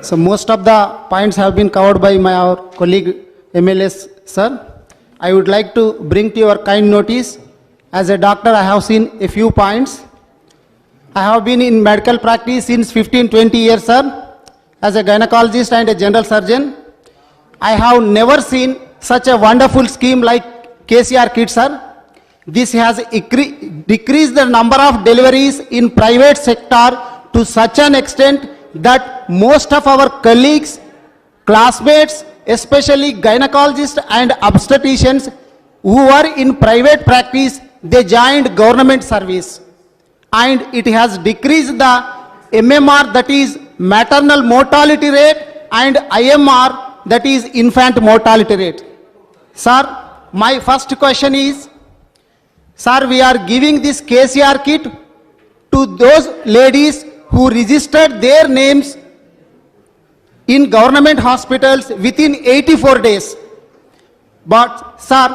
So most of the points have been covered by our colleague MLS, sir. I would like to bring to your kind notice, as a doctor I have seen a few points. I have been in medical practice since 15-20 years, sir, as a gynecologist and a general surgeon. I have never seen such a wonderful scheme like KCR Kit, sir. This has decreased the number of deliveries in private sector to such an extent that most of our colleagues, classmates, especially gynecologists and obstetricians who are in private practice, they joined government service. And it has decreased the MMR, that is maternal mortality rate, and IMR, that is infant mortality rate. Sir, my first question is, sir, we are giving this KCR kit to those ladies who registered their names in government hospitals within 84 days. But sir,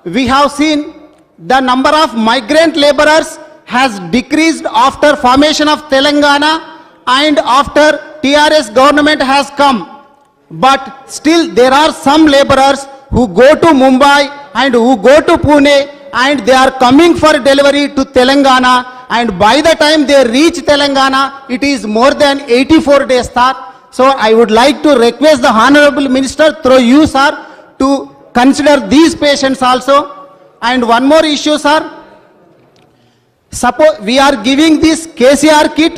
we have seen the number of migrant laborers has decreased after formation of Telangana and after TRS government has come. But still there are some laborers who go to Mumbai and who go to Pune and they are coming for delivery to Telangana, and by the time they reach Telangana, it is more than 84 days, sir. So I would like to request the Honorable Minister through you, sir, to consider these patients also. And one more issue, sir. Suppose we are giving this KCR kit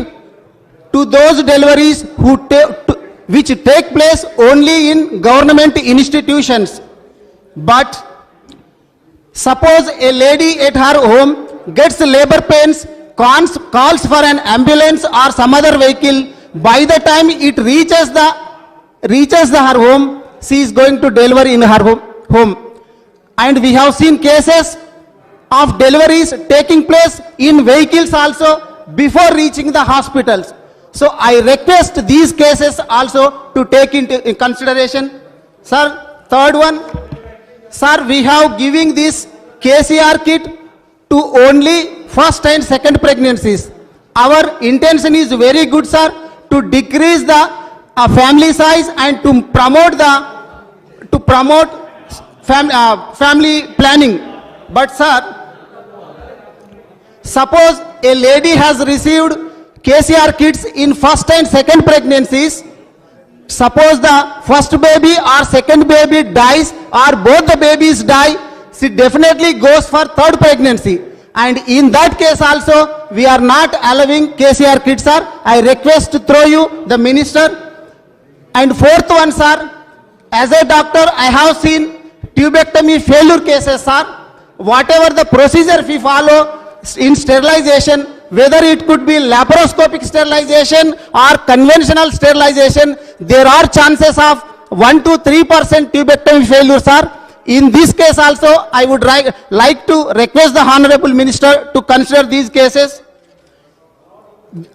to those deliveries which take place only in government institutions. But suppose a lady at her home gets labor pains, calls for an ambulance or some other vehicle. By the time it reaches her home, she is going to deliver in her home. And we have seen cases of deliveries taking place in vehicles also before reaching the hospitals. So I request these cases also to take into consideration. Sir, third one, sir, we have giving this KCR kit to only first and second pregnancies. Our intention is very good, sir, to decrease the family size and to promote family planning. But sir, suppose a lady has received KCR kits in first and second pregnancies. Suppose the first baby or second baby dies or both the babies die, she definitely goes for third pregnancy. And in that case also, we are not allowing KCR kits, sir. I request through you, the minister. And fourth one, sir, as a doctor, I have seen tubectomy failure cases, sir. Whatever the procedure we follow in sterilization, whether it could be laparoscopic sterilization or conventional sterilization, there are chances of 1 to 3% tubectomy failure, sir. In this case also, I would like to request the Honorable Minister to consider these cases.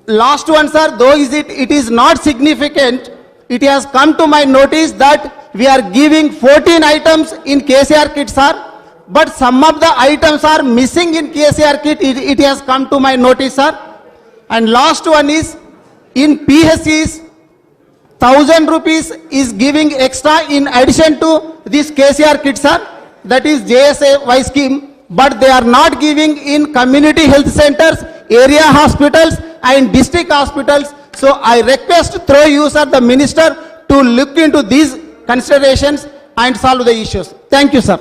Last one, sir, though it is not significant, it has come to my notice that we are giving 14 items in KCR kit, sir. But some of the items are missing in KCR kit. It has come to my notice, sir. And last one is, in PHCs, 1,000 rupees is giving extra in addition to this KCR kit, sir. That is JSAY scheme. But they are not giving in community health centers, area hospitals and district hospitals. So I request through you, sir, the minister, to look into these considerations and solve the issues. Thank you, sir.